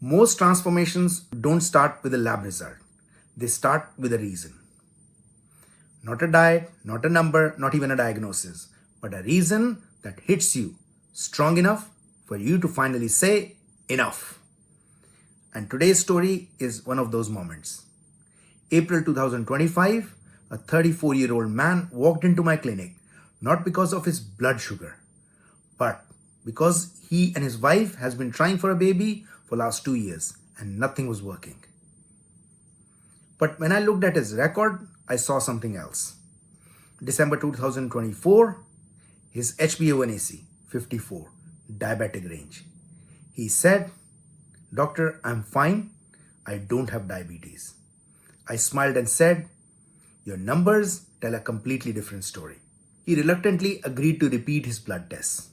Most transformations don't start with a lab result. They start with a reason. Not a diet, not a number, not even a diagnosis, but a reason that hits you strong enough for you to finally say, enough. And today's story is one of those moments. April 2025, a 34-year-old man walked into my clinic, not because of his blood sugar, but because he and his wife has been trying for a baby for last 2 years and nothing was working. But when I looked at his record, I saw something else. December 2024, his HbA1c 54, diabetic range. He said, "Doctor, I'm fine. I don't have diabetes." I smiled and said, "Your numbers tell a completely different story." He reluctantly agreed to repeat his blood tests.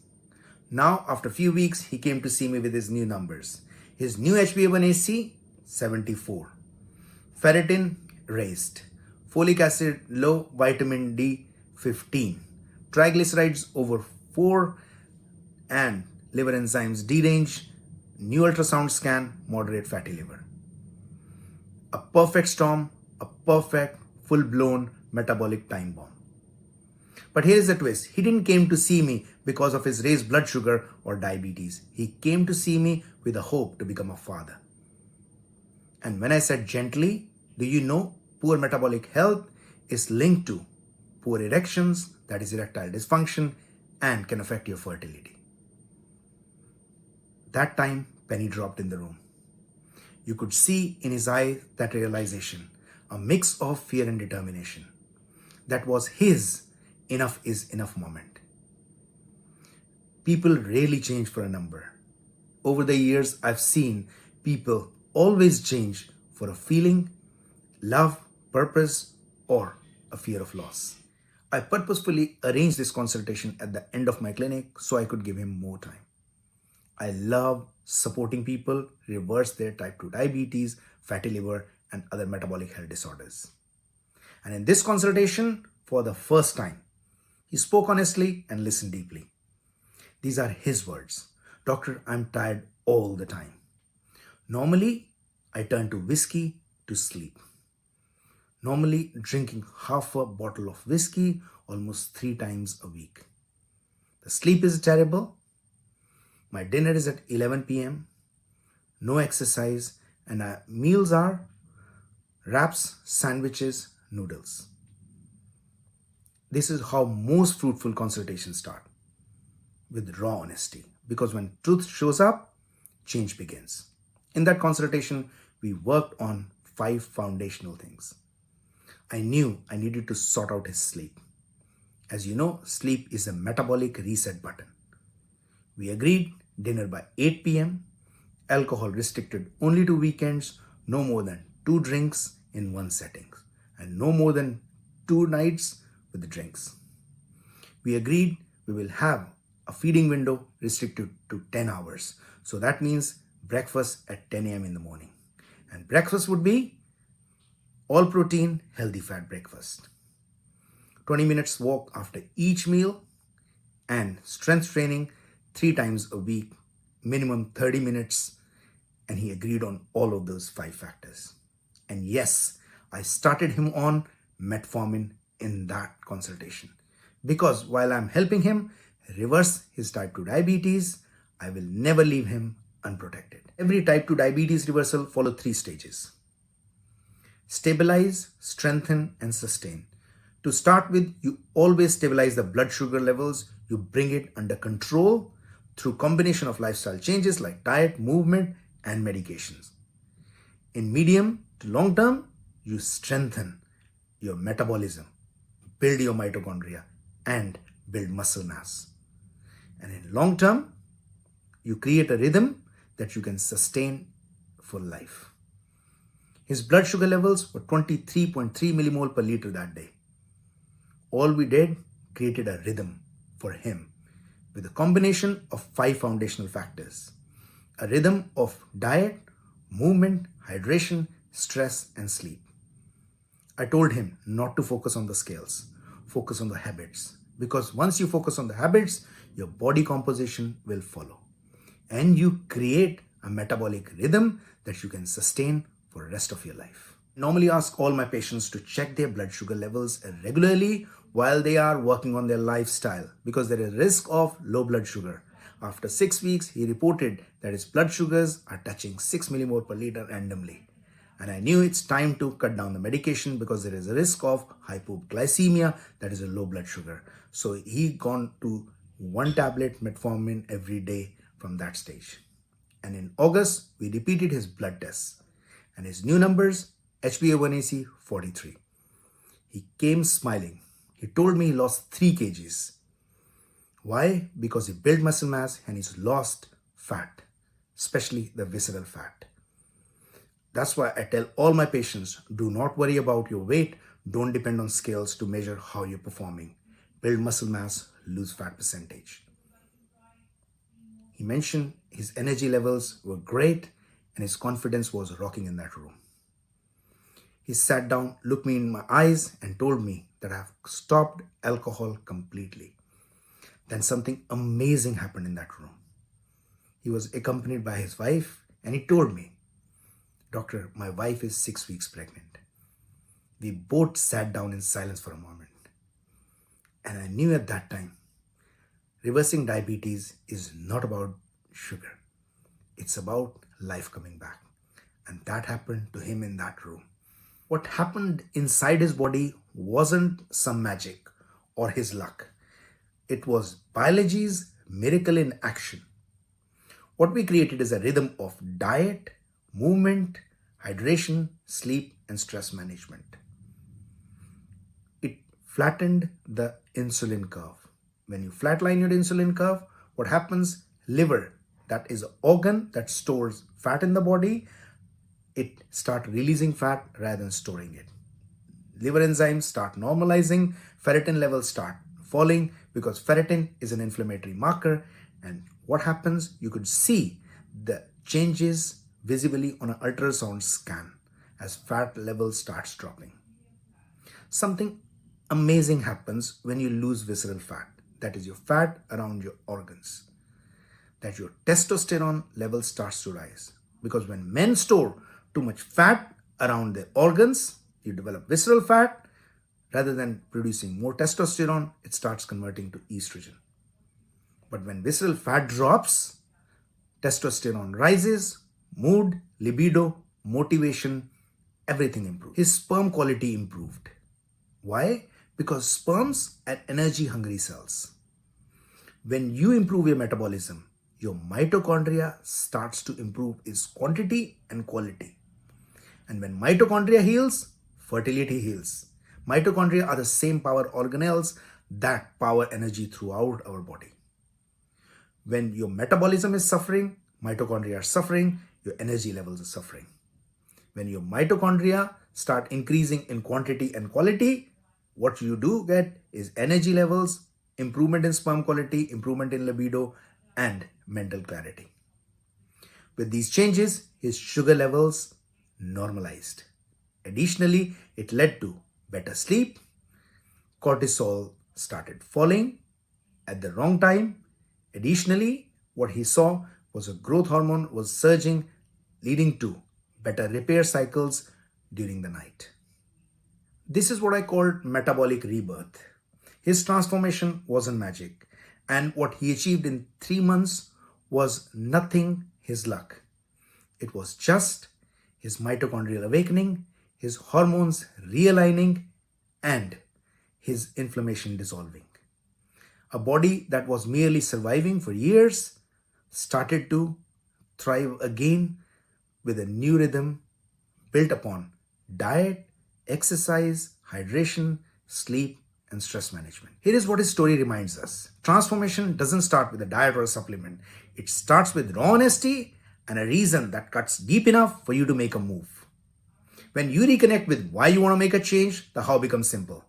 Now, after a few weeks, he came to see me with his new numbers. His new HbA1c, 74. Ferritin, raised. Folic acid, low. Vitamin D, 15. Triglycerides, over 4. And liver enzymes, deranged. New ultrasound scan, moderate fatty liver. A perfect storm, a perfect, full-blown metabolic time bomb. But here's the twist. He didn't came to see me because of his raised blood sugar or diabetes. He came to see me with a hope to become a father. And when I said gently, do you know poor metabolic health is linked to poor erections, that is erectile dysfunction, and can affect your fertility. That time, penny dropped in the room. You could see in his eyes that realization, a mix of fear and determination. That was his enough is enough moment. People rarely change for a number. Over the years, I've seen people always change for a feeling, love, purpose, or a fear of loss. I purposefully arranged this consultation at the end of my clinic so I could give him more time. I love supporting people reverse their type 2 diabetes, fatty liver, and other metabolic health disorders. And in this consultation, for the first time, he spoke honestly and listened deeply. These are his words. "Doctor, I'm tired all the time. Normally, I turn to whiskey to sleep. Normally, drinking half a bottle of whiskey almost 3 times a week. The sleep is terrible. My dinner is at 11 p.m. No exercise, and our meals are wraps, sandwiches, noodles." This is how most fruitful consultations start, with raw honesty. Because when truth shows up, change begins. In that consultation, we worked on 5 foundational things. I knew I needed to sort out his sleep. As you know, sleep is a metabolic reset button. We agreed dinner by 8 p.m., alcohol restricted only to weekends, no more than 2 drinks in one setting, and no more than 2 nights with the drinks. We agreed we will have a feeding window restricted to 10 hours. So that means breakfast at 10 a.m. in the morning. And breakfast would be all protein, healthy fat breakfast. 20 minutes walk after each meal, and strength training 3 times a week, minimum 30 minutes. And he agreed on all of those 5 factors. And yes, I started him on metformin in that consultation. Because while I'm helping him reverse his type 2 diabetes, I will never leave him unprotected. Every type 2 diabetes reversal follows 3 stages. Stabilize, strengthen, and sustain. To start with, you always stabilize the blood sugar levels. You bring it under control through combination of lifestyle changes like diet, movement, and medications. In medium to long term, you strengthen your metabolism, build your mitochondria, and build muscle mass. And in long term, you create a rhythm that you can sustain for life. His blood sugar levels were 23.3 millimole per liter that day. All we did, created a rhythm for him with a combination of 5 foundational factors. A rhythm of diet, movement, hydration, stress, and sleep. I told him not to focus on the scales, focus on the habits. Because once you focus on the habits, your body composition will follow. And you create a metabolic rhythm that you can sustain for the rest of your life. Normally ask all my patients to check their blood sugar levels regularly while they are working on their lifestyle because there is risk of low blood sugar. After 6 weeks, he reported that his blood sugars are touching 6 millimole per liter randomly. And I knew it's time to cut down the medication because there is a risk of hypoglycemia, that is a low blood sugar. So he gone to 1 tablet metformin every day from that stage. And in August, we repeated his blood tests. And his new numbers, HbA1c 43. He came smiling. He told me he lost 3 kgs. Why? Because he built muscle mass and he's lost fat, especially the visceral fat. That's why I tell all my patients, do not worry about your weight. Don't depend on scales to measure how you're performing. Build muscle mass, lose fat percentage. He mentioned his energy levels were great and his confidence was rocking in that room. He sat down, looked me in my eyes and told me that I have stopped alcohol completely. Then something amazing happened in that room. He was accompanied by his wife and he told me, "Doctor, my wife is 6 weeks pregnant." We both sat down in silence for a moment. And I knew at that time, reversing diabetes is not about sugar. It's about life coming back. And that happened to him in that room. What happened inside his body wasn't some magic or his luck. It was biology's miracle in action. What we created is a rhythm of diet, movement, hydration, sleep, and stress management. It flattened the insulin curve. When you flatline your insulin curve, what happens? Liver, that is an organ that stores fat in the body, it starts releasing fat rather than storing it. Liver enzymes start normalizing, ferritin levels start falling because ferritin is an inflammatory marker. And what happens? You could see the changes visibly on an ultrasound scan as fat level starts dropping. Something amazing happens when you lose visceral fat, that is your fat around your organs, that your testosterone level starts to rise. Because when men store too much fat around their organs, you develop visceral fat. Rather than producing more testosterone, it starts converting to estrogen. But when visceral fat drops, testosterone rises, mood, libido, motivation, everything improved. His sperm quality improved. Why? Because sperms are energy-hungry cells. When you improve your metabolism, your mitochondria starts to improve its quantity and quality. And when mitochondria heals, fertility heals. Mitochondria are the same power organelles that power energy throughout our body. When your metabolism is suffering, mitochondria are suffering, your energy levels are suffering. When your mitochondria start increasing in quantity and quality, what you do get is energy levels, improvement in sperm quality, improvement in libido, and mental clarity. With these changes, his sugar levels normalized. Additionally, it led to better sleep. Cortisol started falling at the wrong time. Additionally, what he saw was a growth hormone was surging, leading to better repair cycles during the night. This is what I called metabolic rebirth. His transformation wasn't magic, and what he achieved in 3 months was nothing his luck. It was just his mitochondrial awakening, his hormones realigning, and his inflammation dissolving. A body that was merely surviving for years started to thrive again with a new rhythm built upon diet, exercise, hydration, sleep, and stress management. Here is what his story reminds us. Transformation doesn't start with a diet or a supplement. It starts with raw honesty and a reason that cuts deep enough for you to make a move. When you reconnect with why you want to make a change, the how becomes simple.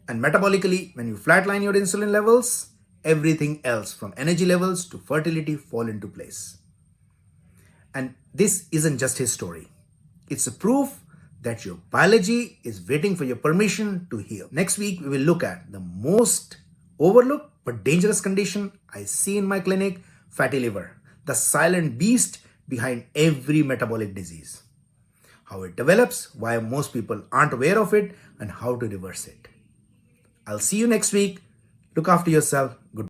And metabolically, when you flatline your insulin levels, everything else from energy levels to fertility fall into place. And this isn't just his story. It's a proof that your biology is waiting for your permission to heal. Next week, we will look at the most overlooked but dangerous condition I see in my clinic, fatty liver, the silent beast behind every metabolic disease, how it develops, why most people aren't aware of it, and how to reverse it. I'll see you next week. Look after yourself. Goodbye.